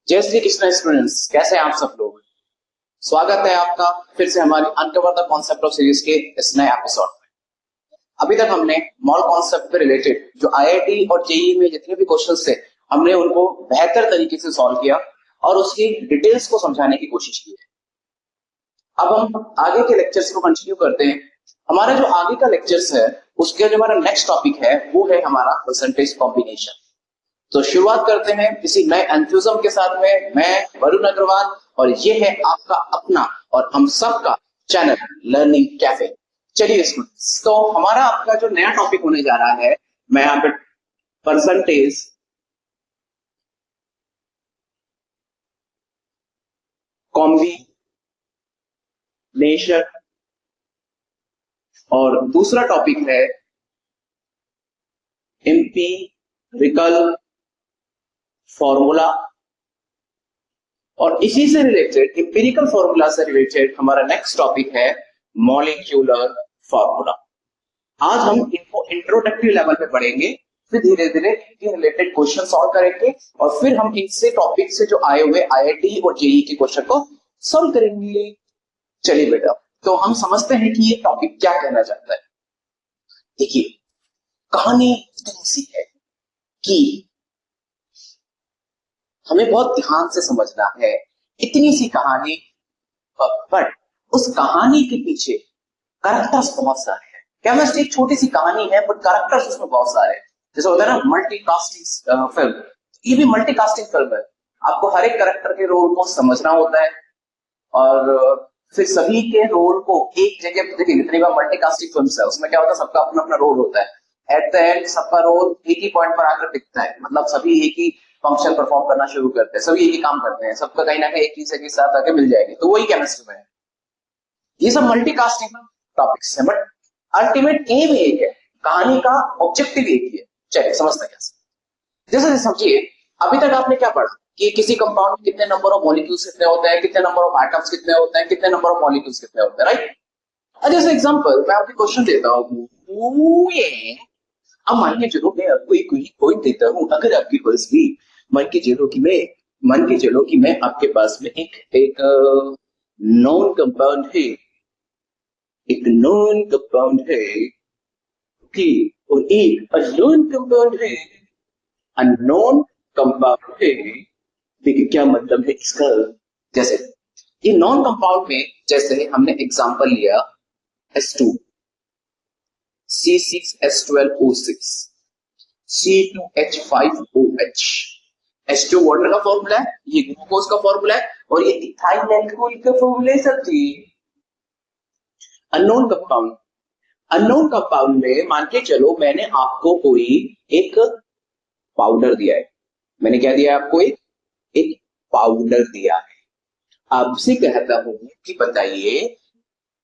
जय श्री कृष्ण स्टूडेंट्स, कैसे हैं आप सब लोग। स्वागत है आपका फिर से हमारी uncover the concept of series के इस नए एपिसोड में। अभी तक हमने मॉल कॉन्सेप्ट पे रिलेटेड जो आईआईटी और जेईई में जितने भी क्वेश्चंस थे हमने उनको बेहतर तरीके से सॉल्व किया और उसकी डिटेल्स को समझाने की कोशिश की है। अब हम आगे के लेक्चर्स को कंटिन्यू करते हैं। हमारा जो आगे का लेक्चर्स है उसके जो हमारा नेक्स्ट टॉपिक है वो है हमारा परसेंटेज कॉम्बिनेशन। तो शुरुआत करते हैं किसी नए एंथुसिज्म के साथ में। मैं वरुण अग्रवाल और ये है आपका अपना और हम सबका चैनल लर्निंग कैफे। चलिए स्टूडेंट्स, तो हमारा आपका जो नया टॉपिक होने जा रहा है, मैं यहाँ पे परसेंटेज कॉम्बिनेशन और दूसरा टॉपिक है एम्पिरिकल फॉर्मूला और इसी से रिलेटेड एम्पिरिकल फॉर्मूला से रिलेटेड हमारा नेक्स्ट टॉपिक है मॉलिक्यूलर फॉर्मूला। आज हम इनको इंट्रोडक्टरी लेवल पे पढ़ेंगे, फिर धीरे धीरे इनके रिलेटेड क्वेश्चन सॉल्व करेंगे और फिर हम इनसे टॉपिक से जो आए हुए आईआईटी और जेईई के क्वेश्चन को सॉल्व करेंगे। चलिए बेटा, तो हम समझते हैं कि ये टॉपिक क्या कहना चाहता है। देखिए, कहानी इतनी सी है कि हमें बहुत ध्यान से समझना है। इतनी सी कहानी, बट उस कहानी के पीछे कैरेक्टर्स बहुत सारे हैं। केमिस्ट्री एक छोटी सी कहानी है बट कैरेक्टर्स उसमें बहुत सारे हैं। जैसे होता है ना मल्टीकास्टिंग फिल्म, ये भी मल्टीकास्टिंग फिल्म है। आपको हर एक कैरेक्टर के रोल को समझना होता है और फिर सभी के रोल को एक जगह देखिए। जितनी बार मल्टीकास्टिंग फिल्म्स है उसमें क्या होता है, सबका अपना अपना रोल होता है। एट द एंड सबका रोल एक ही पॉइंट पर आकर टिकता है, मतलब सभी एक ही फंक्शन परफॉर्म करना शुरू करते हैं, सभी एक ही काम करते हैं, सबका कहीं ना कहीं एक चीज के साथ आके मिल जाएगी। तो वही केमिस्ट्री में है। ये सब मल्टीकास्टिंग टॉपिक्स है बट अल्टीमेट एम एक है, कहानी का ऑब्जेक्टिव एक ही है। चलिए समझते हैं कैसे। जैसे समझिए, अभी तक आपने क्या पढ़ा कि किसी कंपाउंड में कितने नंबर ऑफ मॉलिक्यूल्स कितने होते हैं, कितने नंबर ऑफ एटम्स कितने होते हैं, कितने नंबर ऑफ मॉलिक्यूल्स कितने होते हैं, राइट। जैसे एग्जांपल मैं आपको क्वेश्चन देता हूँ, ये अब मान के चलो मैं आपको एक पॉइंट देता हूँ। अगर आपके पास भी मान के चलो कि मैं आपके पास में एक नॉन कंपाउंड है, एक नॉन कंपाउंड है कि और एक अननोन कंपाउंड है। अननोन कंपाउंड है, देखिए क्या मतलब है इसका। जैसे ये नॉन कंपाउंड में जैसे हमने एग्जांपल लिया S2 C6H12O6 C2H5OH। H2 water का फॉर्मूला है, ये ग्लूकोज का फॉर्मूला है और ये इथाइल अल्कोहल का फॉर्मूला है सर जी। अननोन कंपाउंड, अननोन कंपाउंड में मान के चलो मैंने आपको कोई एक पाउडर दिया है। मैंने क्या दिया आपको, एक पाउडर दिया है। आपसे कहता हूं कि बताइए,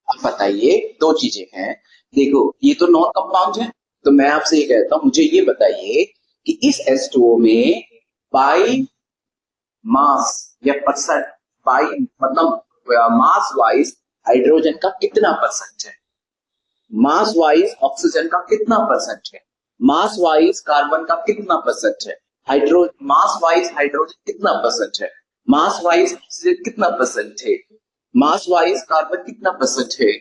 आप बताइए, दो चीजें हैं। देखो ये तो नॉन कंपाउंड है, तो मैं आपसे ये कहता हूं मुझे ये बताइए कि इस H2O में बाई मास या परसेंट, बाई मतलब मास वाइज हाइड्रोजन का कितना परसेंट है, मास वाइज ऑक्सीजन का कितना परसेंट है, मास वाइज कार्बन का कितना परसेंट है, हाइड्रो मास वाइज हाइड्रोजन कितना परसेंट है, मास वाइज ऑक्सीजन कितना परसेंट है, मास वाइज कार्बन कितना परसेंट है,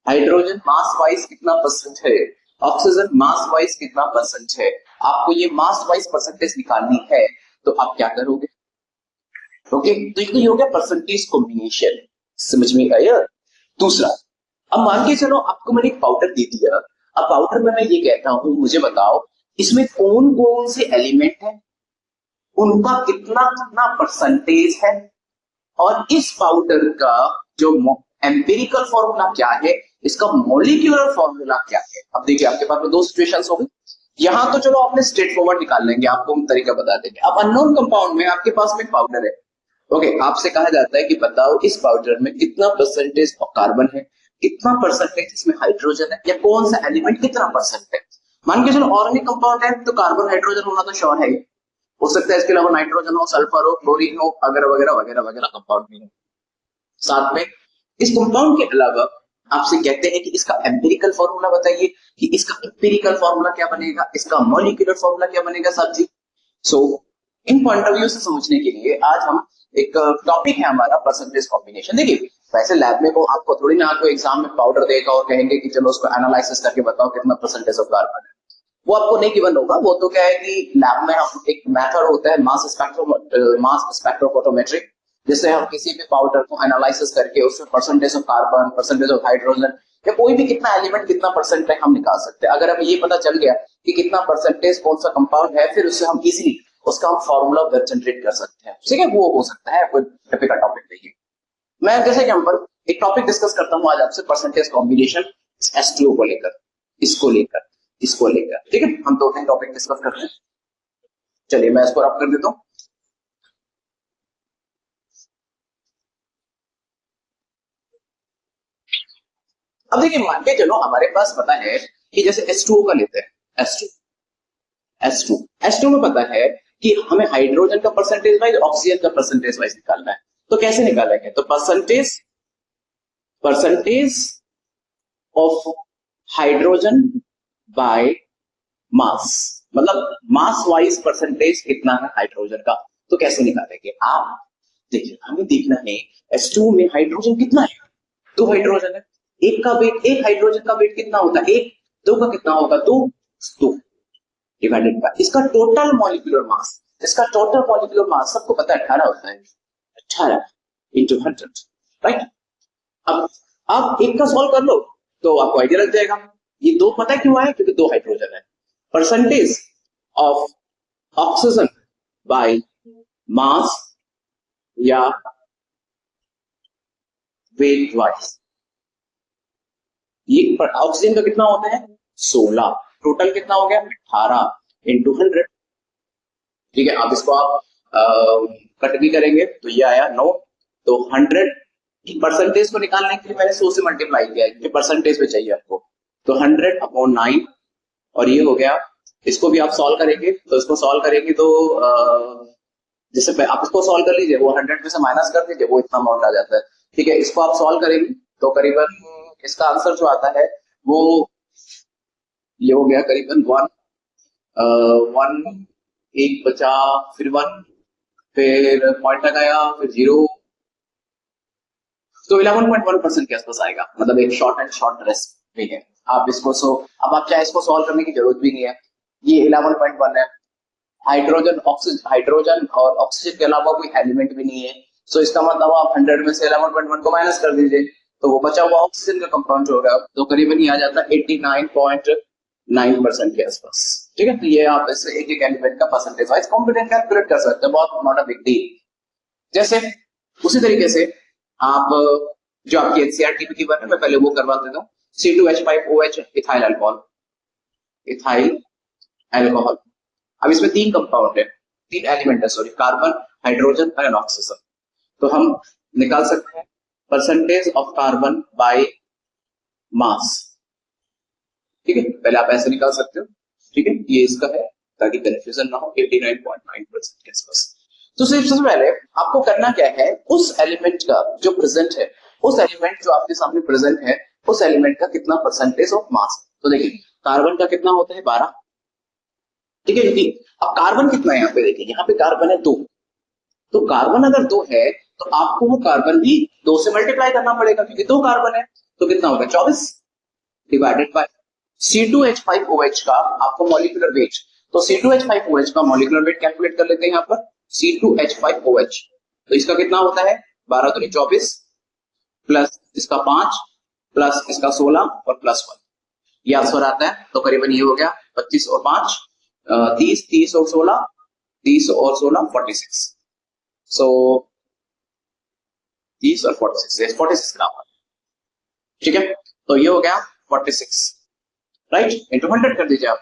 हाइड्रोजन मास वाइज कितना परसेंट है, ऑक्सीजन मास वाइज कितना परसेंट है। आपको ये मास वाइज परसेंटेज निकालनी है तो आप क्या करोगे। ओके, तो ये हो गया परसेंटेज कॉम्बिनेशन। समझ में आया। दूसरा, अब मान के चलो आपको मैंने एक पाउडर दे दिया। अब पाउडर में मैं ये कहता हूं मुझे बताओ इसमें कौन कौन से एलिमेंट है, उनका कितना कितना परसेंटेज है और इस पाउडर का जो एम्पिरिकल फॉर्मूला क्या है, इसका मॉलिक्यूलर फॉर्मूला क्या है। अब देखिए आपके पास में दो सिचुएशंस हो गई। यहां तो चलो आपने स्ट्रेट फॉरवर्ड निकाल लेंगे, आपको हम तरीका बता देंगे। अब अननोन कंपाउंड में आपके पास में पाउडर है। ओके, आपसे कहा जाता है कि बताओ इस पाउडर में कितना परसेंटेज कार्बन है, कितना परसेंटेज इसमें हाइड्रोजन है, या कौन सा एलिमेंट कितना परसेंट है। मान के चलो ऑर्गेनिक कंपाउंड है तो कार्बन हाइड्रोजन होना तो श्योर है, हो सकता है इसके अलावा नाइट्रोजन हो, सल्फर हो, क्लोरीन हो, वगैरह वगैरह वगैरह वगैरह कंपाउंड भी हो। साथ में इस कंपाउंड के अलावा आपसे कहते हैं कि इसका एम्पिरिकल फॉर्मूला बताइए, कि इसका एम्पिरिकल फॉर्मूला क्या बनेगा, इसका मॉलिक्यूलर फॉर्मूला क्या बनेगा साहब जी। सो इन पॉइंट ऑफ व्यू से समझने के लिए आज हम एक टॉपिक है हमारा परसेंटेज कॉम्बिनेशन। देखिए वैसे लैब में को आपको थोड़ी ना आपको एग्जाम में पाउडर देगा और कहेंगे कि चलो उसको एनालिसिस करके बताओ कितना परसेंटेज ऑफ कार्बन है, वो आपको नहीं गिवन होगा। वो तो क्या है कि लैब में हम एक मेथड होता है मास स्पेक्ट्रोफोटोमेट्री, जिससे हम किसी भी पाउडर को एनालिसिस करके उसमें percentage of carbon, percentage of hydrogen या कोई भी कितना एलिमेंट कितना परसेंट है हम निकाल सकते हैं। अगर हमें ये पता चल गया कि कितना परसेंटेज कौन सा कंपाउंड है, फिर उससे हम इजीली उसका हम फॉर्मूला जनरेट कर सकते हैं। ठीक है, वो हो सकता है कोई टिपिकल टॉपिक नहीं। मैं जैसे एग्जांपल एक टॉपिक डिस्कस करता हूँ आज आपसे, परसेंटेज कॉम्बिनेशन H2O को लेकर, इसको लेकर, इसको लेकर। ठीक है, हम दो तीन टॉपिक डिस्कस करते हैं। चलिए मैं इसको रब कर देता हूँ। अब देखिए मान के चलो हमारे पास पता है कि जैसे H2O का लेते हैं, H2 में पता है कि हमें हाइड्रोजन का परसेंटेज वाइज, ऑक्सीजन का परसेंटेज वाइज निकालना है। तो कैसे निकालेंगे? तो percentage of hydrogen by mass, मतलब मास वाइज परसेंटेज कितना है हाइड्रोजन का। तो कैसे निकालेंगे आप? देखिए हमें देखना है H2 में हाइड्रोजन कितना है, 2 हाइड्रोजन है। एक का वेट, एक हाइड्रोजन का वेट कितना होता है, एक, 2 का कितना होगा, 2 डिवाइडेड बाय इसका टोटल मॉलिक्यूलर मास। इसका टोटल मॉलिक्यूलर मास सबको पता है 18 होता है, 18 इंटू 100, राइट। अब एक का सॉल्व कर लो तो आपको आइडिया लग जाएगा। ये 2 पता है क्यों आया, क्योंकि 2 हाइड्रोजन है। Percentage of oxygen by mass या वेट वाइज, ये ऑक्सीजन का कितना होता है 16, टोटल कितना हो गया 18 इंटू 100। ठीक है, अब इसको आप कट भी करेंगे तो ये आया 9। तो 100 परसेंटेज को निकालने के लिए मैंने 100 से मल्टीप्लाई किया है, परसेंटेज पे चाहिए आपको। तो 100 अपॉन 9 और ये हो गया। इसको भी आप सॉल्व करेंगे तो इसको सॉल्व करेंगे तो जैसे आप इसको सॉल्व कर लीजिए, वो 100 में से माइनस कर दीजिए, वो इतना अमाउंट आ जाता है। ठीक है, इसको आप सॉल्व करेंगे तो करीबन इसका आंसर जो आता है वो ये हो गया करीबन 1 एक बचा, फिर 1, फिर पॉइंट लगाया, फिर 0, तो 11.1% के आसपास आएगा। मतलब एक शॉर्ट एंड शॉर्ट रेस्ट भी है। आप इसको अब आप चाहे इसको सॉल्व करने की जरूरत भी नहीं है, ये 11.1 है। हाइड्रोजन और ऑक्सीजन के अलावा कोई एलिमेंट भी नहीं है। सो इसका मतलब आप 100 में से 11.1 को माइनस कर दीजिए तो वो बचा हुआ ऑक्सीजन का कंपाउंड होगा, तो करीबन ये आ जाता है 89.9% के आसपास। ठीक है, तो ये आप इसे एक एक एलिमेंट का परसेंटेज वाइज कॉम्पिटेंट कैलकुलेट कर सकते हैं, बहुत नॉट अ बिग डील। जैसे उसी तरीके से आप जो आपकी एनसीईआरटी में गिवन है, मैं पहले वो करवा देता हूँ। C2H5OH ethyl alcohol, ethyl alcohol. अब इसमें 3 कंपाउंड है, 3 एलिमेंट है, सॉरी, कार्बन, हाइड्रोजन और ऑक्सीजन। तो हम निकाल सकते हैं percentage of carbon by mass. ठीक है, पहले आप ऐसे निकाल सकते हो। ठीक है, ये इसका है ताकि कंफ्यूजन ना हो, 89.9% के आसपास। तो सिर्फ सबसे पहले आपको करना क्या है, उस एलिमेंट का जो प्रेजेंट है, उस एलिमेंट जो आपके सामने प्रेजेंट है, उस एलिमेंट का कितना परसेंटेज ऑफ मास। तो देखिए कार्बन का कितना होता है 12। ठीक है जी, अब कार्बन कितना है यहाँ पे, देखिए यहाँ पे कार्बन है 2। तो कार्बन अगर 2 है तो आपको वो कार्बन भी 2 से मल्टीप्लाई करना पड़ेगा, क्योंकि 2 कार्बन है। तो कितना होगा 24 डिवाइडेड बाय C2H5OH का आपको मॉलिक्यूलर वेट। तो C2H5OH का मॉलिक्यूलर वेट कैलकुलेट कर लेते हैं यहाँ पर। C2H5OH तो इसका कितना होता है 12 दूनी 24 प्लस इसका 5 प्लस इसका 16 और प्लस 1, ये आंसर आता है। तो करीबन ये हो गया 25 और 5 30, 30 और 16, 30 और 16 46। सो 30 और 46, 46 ग्राम। ठीक है, तो ये हो गया 46, राइट, इंटू 100 कर दीजिए आप,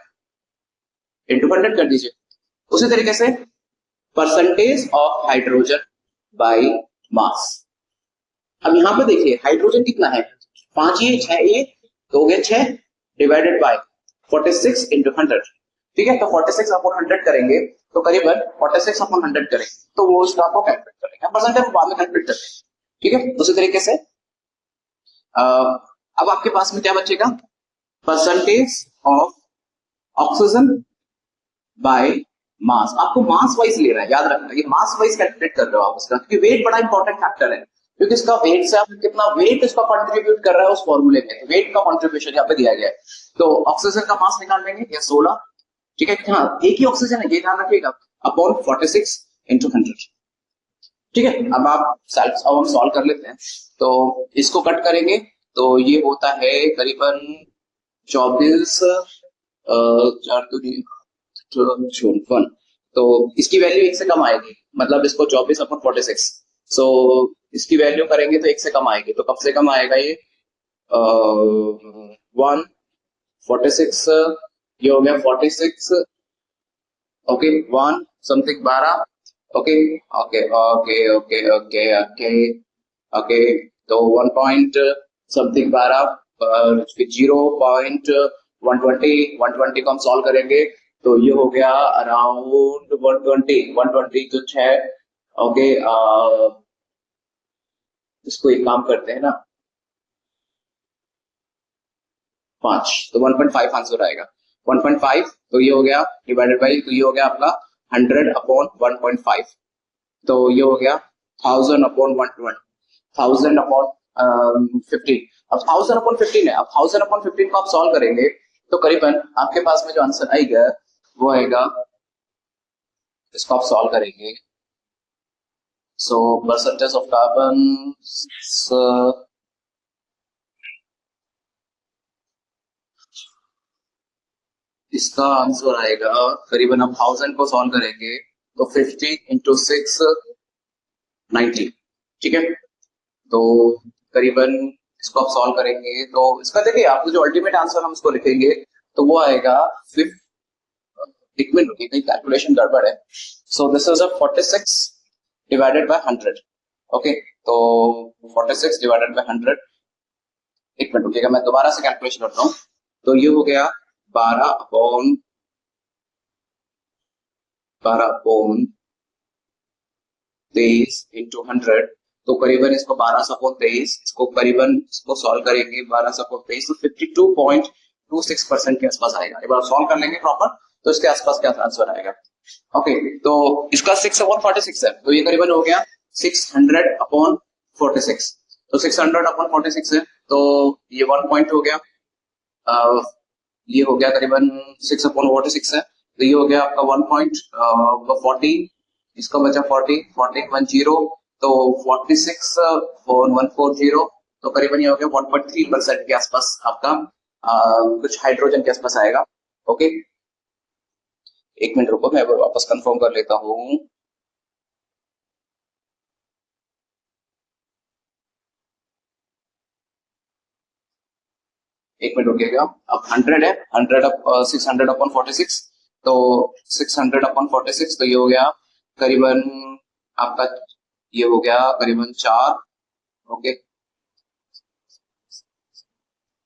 इंटू 100 कर दीजिए। उसी तरीके से percentage of hydrogen by mass. अब यहां पे देखिए हाइड्रोजन कितना है 5, ये 6, ये तो हो गया 6 डिवाइडेड बाय 46 इंटू 100। ठीक है, तो 46 अपॉन 100 करेंगे तो करीबन 46 अपॉन 100 करेंगे तो वो उसका आपको कैलकुलेट करेंगे, परसेंटेज बाद में कैलकुलेट करेंगे। ठीक है, उसी तरीके से अब आपके पास में क्या बचेगा, percentage of oxygen by mass, आपको मास वाइज लेना है, याद रखना, ये मास वाइज कैलकुलेट कर रहे हो आप इसका, क्योंकि वेट बड़ा इंपॉर्टेंट फैक्टर है, क्योंकि इसका वेट से आप कितना वेट इसका कंट्रीब्यूट कर रहा है उस फॉर्मूले में, तो वेट का कंट्रीब्यूशन यहाँ पे दिया गया है। तो ऑक्सीजन का मास निकाल लेंगे, ये 16, ठीक है, हाँ एक ही ऑक्सीजन है, ये ध्यान रखिएगा, अपॉन 46 इंटू 100, ठीक है। अब हम सॉल्व कर लेते हैं, तो इसको कट करेंगे, तो ये होता है करीबन 24, 4 तो इसकी वैल्यू 1 से कम आएगी, मतलब इसको 24/46, सो इसकी वैल्यू करेंगे तो 1 से कम आएगी, तो कब से कम आएगा ये 146, ये हो गया 46, okay 1 something 12, okay okay okay okay okay okay okay, तो 1 पॉइंट समथिंग 12, फिर 0.120 को हम सॉल्व करेंगे, तो ये हो गया अराउंड 120 जो 6, ओके, इसको एक काम करते हैं ना 5, तो 1.5 आंसर आएगा, 1.5, तो ये हो गया डिवाइडेड बाई, तो ये हो गया आपका 100/1.5, तो ये हो गया 1000/120, 1000/15, अब 1000/15 है, अब 1000/15 को आप सॉल्व करेंगे तो करीबन आपके पास में जो आंसर आएगा वो आएगा, इसको आप सॉल्व करेंगे, सो परसेंटेज ऑफ कार्बन, इसका आंसर आएगा करीबन, अब 1000 को सॉल्व करेंगे तो 50 इंटू 6 90, ठीक है, तो करीबन इसको आप सॉल्व करेंगे तो इसका देखिए आपको जो अल्टीमेट आंसर हम इसको लिखेंगे तो वो आएगा 5, एक मिनट रुकिए कहीं कैलकुलेशन गड़बड़ है, so this is 46 divided by 100, okay, तो 46 डिवाइडेड बाय 100, एक मिनट रुकिएगा मैं दोबारा से कैलकुलेशन करता हूँ, तो ये हो गया 12/23 इंटू 100, तो करीबन इसको 12/23, इसको करीबन इसको सॉल्व करेंगे 12/23, तो 52.26% के आसपास आएगा, एक बार सॉल्व कर लेंगे प्रॉपर तो इसके आसपास क्या आंसर आएगा, ओके, तो इसका 6/46 है, तो ये करीबन हो गया 600/46, तो 600/46 है, तो ये 1 पॉइंट हो गया, ये हो गया करीबन 6/46 है, तो ये हो गया आपका 1.40, इसका बचा 40 तो 46/140, तो करीबन ये हो गया 1.3% के आसपास आपका कुछ हाइड्रोजन के आसपास आएगा, ओके, एक मिनट रुको मैं वापस कंफर्म कर लेता हूँ, एक मिनट रुकिएगा, अब 100 है, 600/46, तो 600/46, तो ये हो गया करीबन आपका, ये हो गया करीबन 4, ओके,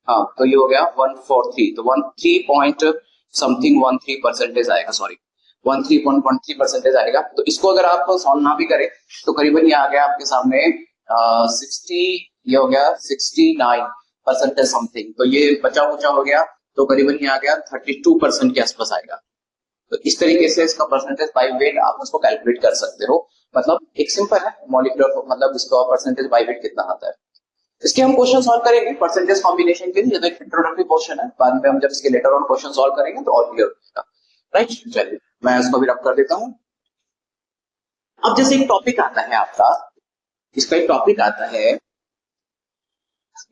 हाँ, तो ये हो गया 143, तो 13 पॉइंट समथिंग 13% आएगा, सॉरी 13.13% आएगा, तो इसको अगर आप सॉल्व ना भी करें तो करीबन ये आ गया आपके सामने 60, ये हो गया 69% समथिंग, तो ये बचा कुचा हो गया, तो करीबन ये आ गया 32% के आसपास आएगा, तो इस तरीके से इसका परसेंटेज बाय वेट आप उसको कैलकुलेट कर सकते हो, मतलब एक सिंपल है मॉलिक्यूलर, मतलब इसका परसेंटेज बाय वेट कितना आता है, इसके हम क्वेश्चन सॉल्व करेंगे परसेंटेज कॉम्बिनेशन के लिए, ये तो एक इंट्रोडक्टरी पोर्शन है, बाद में हम जब इसके लेटर ऑन क्वेश्चन सॉल्व करेंगे तो और क्लियर हो जाएगा, राइट, चलिए मैं इसको भी रब कर देता हूं। अब जैसे एक टॉपिक आता है आपका, इसका एक टॉपिक आता है,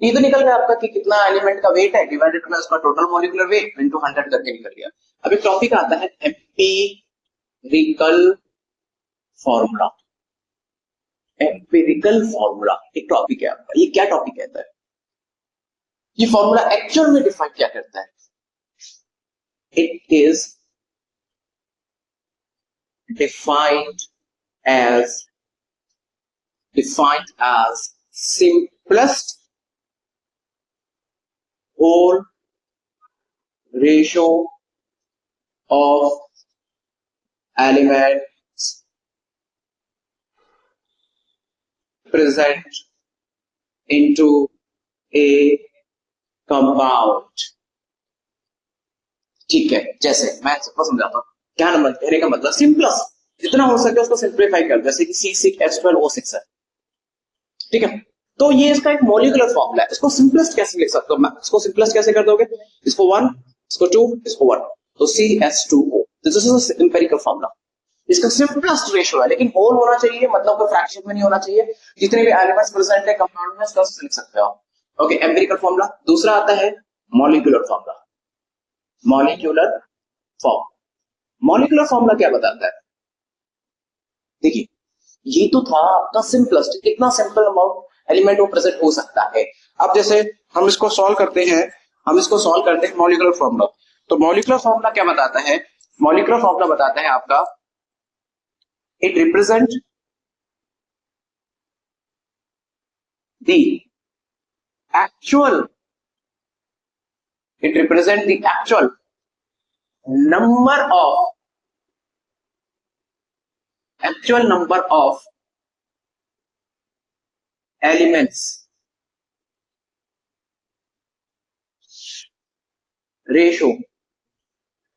ये तो निकल गया आपका कि कितना एलिमेंट का वेट है डिवाइडेड बाय उसका टोटल मॉलिक्यूलर वेट इनटू 100 करके निकल गया। अब एक टॉपिक आता है एम्पिरिकल फॉर्मूला, एम्पिरिकल फॉर्मूला एक टॉपिक है आपका, ये क्या टॉपिक कहता है, ये फॉर्मूला एक्चुअल में डिफाइन क्या करता है, it is defined as simplest whole ratio of elements present into a compound, ठीक है, जैसे मैं सबको समझाता हूं, क्या नंबर कहने का मतलब सिंपलेस्ट, जितना हो सके उसको सिंप्लीफाई कर, जैसे कि C6H12O6 है, ठीक है। तो ये इसका एक मॉलिक्यूलर फॉर्मूला है, इसको सिंपलेस्ट कैसे लिख सकते हो, मैं इसको सिंपलेस्ट कैसे कर दोगे, इसको 1, इसको 2, इसको 1, तो CH2O, this is empirical formula. इसका सिंपलेस्ट रेशियो है, लेकिन होल होना चाहिए, मतलब कोई फ्रैक्शन में नहीं होना चाहिए, जितने भी एलिमेंट्स प्रेजेंट है कंपाउंड में उसका लिख सकते हो आप। Okay, empirical formula. दूसरा आता है molecular formula. Molecular form, molecular formula क्या बताता है, देखिए ये तो था आपका सिंपलेस्ट, कितना सिंपल अमाउंट एलिमेंट वो प्रेजेंट हो सकता है। अब जैसे हम इसको सॉल्व करते हैं, मॉलिक्यूलर फॉर्मूला। तो मॉलिक्यूलर फॉर्मूला क्या बताता है, मॉलिक्यूलर फॉर्मूला बताता है आपका, it represent the actual, it represent the actual number of elements ratio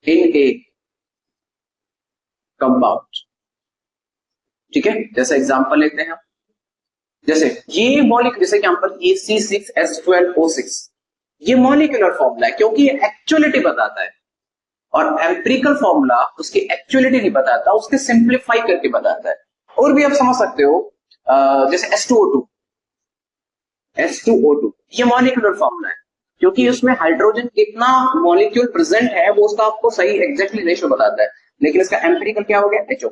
in a compound, ठीक है। जैसे एग्जांपल लेते हैं, जैसे ये मॉलिक्यूल, जैसे एग्जांपल ये C6H12O6, ये मॉलिक्यूलर फॉर्मूला है क्योंकि ये एक्चुअलिटी बताता है, और एम्पिरिकल फॉर्मूला उसकी एक्चुअलिटी नहीं बताता, उसके सिंप्लीफाई करके बताता है। और भी आप समझ सकते हो, जैसे H2O2 ये मॉलिक्यूलर फॉर्मूला है क्योंकि उसमें हाइड्रोजन कितना मॉलिक्यूल प्रेजेंट है वो उसका आपको सही एग्जैक्टली रेशियो बताता है, लेकिन इसका एम्पिरिकल क्या हो गया, HO,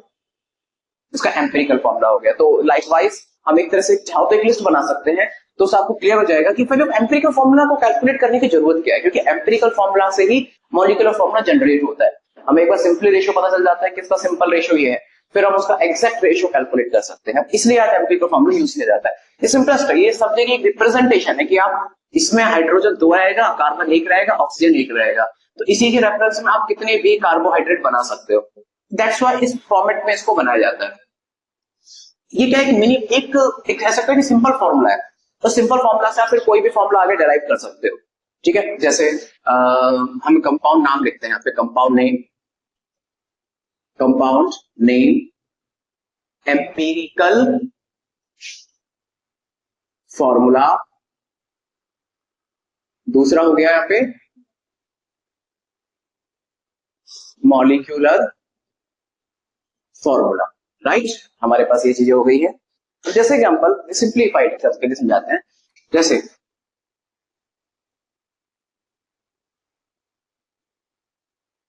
इसका एम्पिरिकल फॉर्मूला हो गया। तो लाइकवाइज हम एक तरह से चाहो तो एक लिस्ट बना सकते हैं, तो उससे आपको क्लियर हो जाएगा कि फिर एम्पिरिकल फॉर्मूला को कैलकुलेट करने की जरूरत क्या है, क्योंकि एम्पिरिकल फॉर्मूला से ही मॉलिक्यूलर फॉर्मूला जनरेट होता है। हमें एक बार सिंपली रेशियो पता चल जाता है कि इसका सिंपल रेशियो ये है, फिर हम उसका एग्जैक्ट रेशियो कैलकुलेट कर सकते हैं, इसलिए आज एम्पिरिकल फॉर्मूला यूज किया जाता है। ये सिंपलेस्ट है, ये सब जगह एक रिप्रेजेंटेशन है कि आप इसमें हाइड्रोजन 2 आएगा, कार्बन 1 रहेगा, ऑक्सीजन 1 रहेगा, तो इसी के रेफरेंस में आप कितने भी कार्बोहाइड्रेट बना सकते हो। दैट्स व्हाई इस फॉर्मेट में इसको बनाया जाता है। ये क्या है, एक कह सकते हैं कि सिंपल फॉर्मूला है, तो सिंपल फॉर्मूला से आप फिर कोई भी फॉर्मूला आगे डेराइव कर सकते हो, ठीक है। जैसे हम कंपाउंड नाम लिखते हैं यहाँ पे, कंपाउंड नेम एम्पिरिकल फॉर्मूला, दूसरा हो गया यहाँ पे मॉलिक्यूलर फॉर्मूला, राइट। हमारे पास ये चीजें हो गई है। तो जैसे एग्जांपल सिंप्लीफाइड करके समझाते हैं,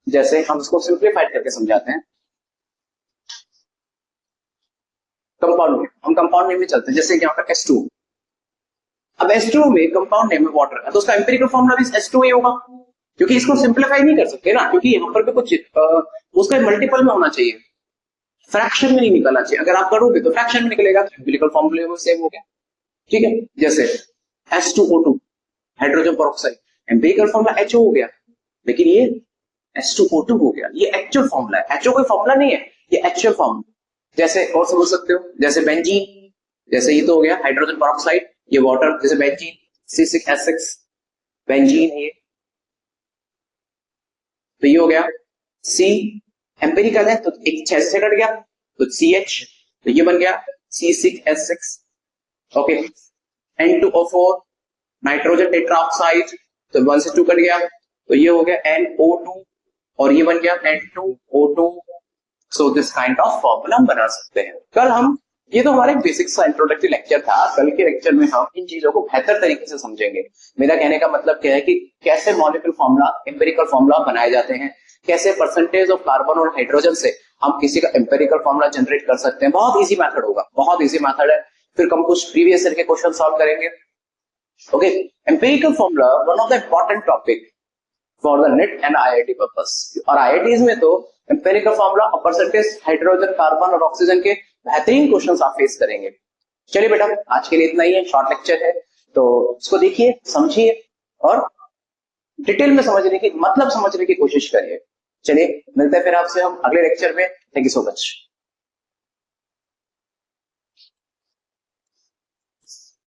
जैसे हम इसको सिंप्लीफाइड करके समझाते हैं, हम कंपाउंड नेम में चलते हैं, जैसे यहाँ पर H2, अब H2 में कंपाउंड नेम में वाटर है, तो उसका एम्पिरिकल फॉर्मूला भी H2 ही होगा, क्योंकि इसको सिंप्लीफाई नहीं कर सकते ना, क्योंकि यहाँ पर भी कुछ उसका मल्टीपल में होना चाहिए, फ्रैक्शन में नहीं निकलना चाहिए। अगर आप करोगे तो फ्रैक्शन में निकलेगा, तो एम्पिरिकल फॉर्मूला सेम हो गया, ठीक है। जैसे H2O2 hydrogen peroxide, empirical formula HO हो गया, लेकिन ये H2O2 हो गया, ये एक्चुअल फॉर्मूला है, HO कोई फॉर्मूला नहीं है, ये एक्चुअल फॉर्मूला। जैसे और समझ सकते हो, जैसे बेंजीन, जैसे ये तो हो गया हाइड्रोजन पेरोक्साइड, ये वाटर, जैसे बेंजीन C6H6 बेंजीन है ये, तो ये हो गया C, एम्पिरिकल है तो एक 6 से कट गया तो CH, तो ये बन गया C6H6, okay. N2O4 nitrogen tetroxide, तो 1 से 2 कट गया तो ये हो गया NO2, और ये बन गया N2O2। So this kind of formula हम बना सकते हैं। कल हम, ये तो हमारे बेसिक सा इंट्रोडक्टरी लेक्चर था, कल के लेक्चर में हम इन चीजों को बेहतर तरीके से समझेंगे। मेरा कहने का मतलब क्या है कि कैसे मॉलिक्यूलर फॉर्मूला, एम्पिरिकल फॉर्मूला बनाए जाते हैं, कैसे परसेंटेज ऑफ कार्बन और हाइड्रोजन से हम किसी का एम्पिरिकल फॉर्मूला जनरेट कर सकते हैं। बहुत इजी मेथड होगा, बहुत इजी मेथड है। फिर हम कुछ प्रीवियस ईयर के क्वेश्चन सॉल्व करेंगे, okay. Empirical formula one of the important topic for the net and IIT purpose, और IITs में तो एम्पिरिकल फॉर्मूला और परसेंटेज हाइड्रोजन, कार्बन और ऑक्सीजन के बेहतरीन क्वेश्चंस आप फेस करेंगे। चलिए बेटा, आज के लिए इतना ही है, शॉर्ट लेक्चर है, तो इसको देखिए, समझिए और डिटेल में समझने की, मतलब समझने की कोशिश करिए। चलिए मिलते हैं फिर आपसे हम अगले लेक्चर में। Thank you so much.